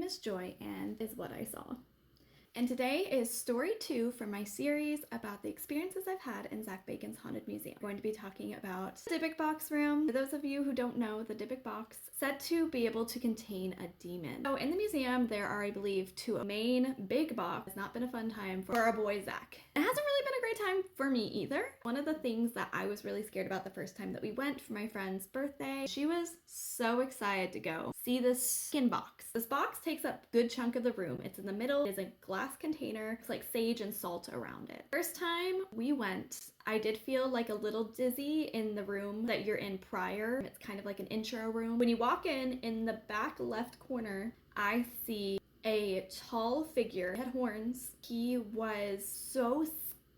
is Joy, and is what I saw. And today is story 2 from my series about the experiences I've had in Zach Bagans' Haunted Museum. I'm going to be talking about the Dybbuk box room. For those of you who don't know, the Dybbuk box said to be able to contain a demon. So in the museum, there are, I believe, 2 main big box. It's not been a fun time for our boy Zach. It hasn't really been a great time for me either. One of the things that I was really scared about the first time that we went for my friend's birthday, she was so excited to go see this skin box. This box takes up a good chunk of the room. It's in the middle. It is a glass container. It's like sage and salt around it. First time we went, I did feel like a little dizzy in the room that you're in prior. It's kind of like an intro room. When you walk in the back left corner, I see a tall figure. He had horns. He was so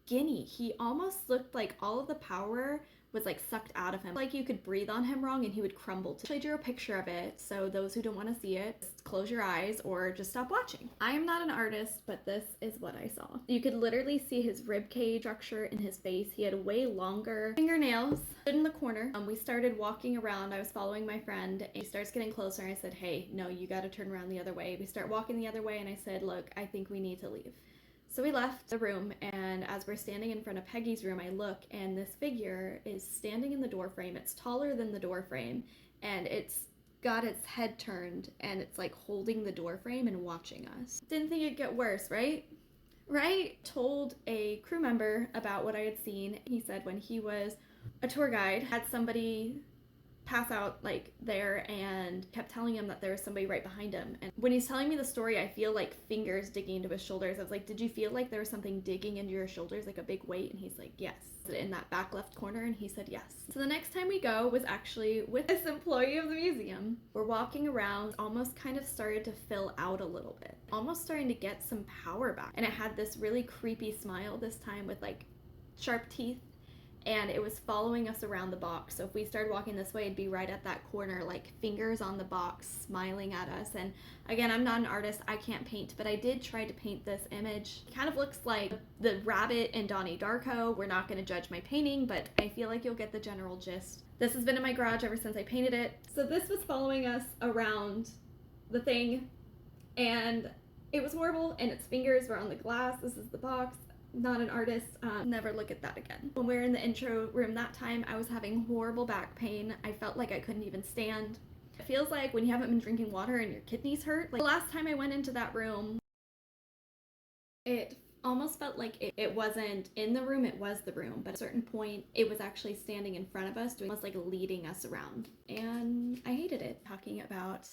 skinny. He almost looked like all of the power was like sucked out of him. Like you could breathe on him wrong and he would crumble. I drew a picture of it, so those who don't want to see it, just close your eyes or just stop watching. I am not an artist, but this is what I saw. You could literally see his rib cage structure in his face. He had way longer fingernails. Stood in the corner. We started walking around. I was following my friend and he starts getting closer and I said, hey, no, you got to turn around the other way. We start walking the other way and I said, look, I think we need to leave. So we left the room, and as we're standing in front of Peggy's room, I look, and this figure is standing in the door frame. It's taller than the door frame, and it's got its head turned, and it's like holding the door frame and watching us. Didn't think it'd get worse, right? Right? Told a crew member about what I had seen. He said when he was a tour guide, had somebody pass out like there and kept telling him that there was somebody right behind him. And when he's telling me the story, I feel like fingers digging into his shoulders. I was like, did you feel like there was something digging into your shoulders, like a big weight? And he's like, yes. In that back left corner, and he said yes. So the next time we go was actually with this employee of the museum. We're walking around, almost kind of started to fill out a little bit, almost starting to get some power back. And it had this really creepy smile this time with like sharp teeth. And it was following us around the box. So if we started walking this way, it'd be right at that corner, like fingers on the box, smiling at us. And again, I'm not an artist, I can't paint, but I did try to paint this image. It kind of looks like the rabbit in Donnie Darko. We're not gonna judge my painting, but I feel like you'll get the general gist. This has been in my garage ever since I painted it. So this was following us around the thing, and it was horrible, and its fingers were on the glass. This is the box. Not an artist, never look at that again. When we were in the intro room that time, I was having horrible back pain. I felt like I couldn't even stand. It feels like when you haven't been drinking water and your kidneys hurt. Like the last time I went into that room, it almost felt like it wasn't in the room, it was the room, but at a certain point it was actually standing in front of us, almost like leading us around, and I hated it. Talking about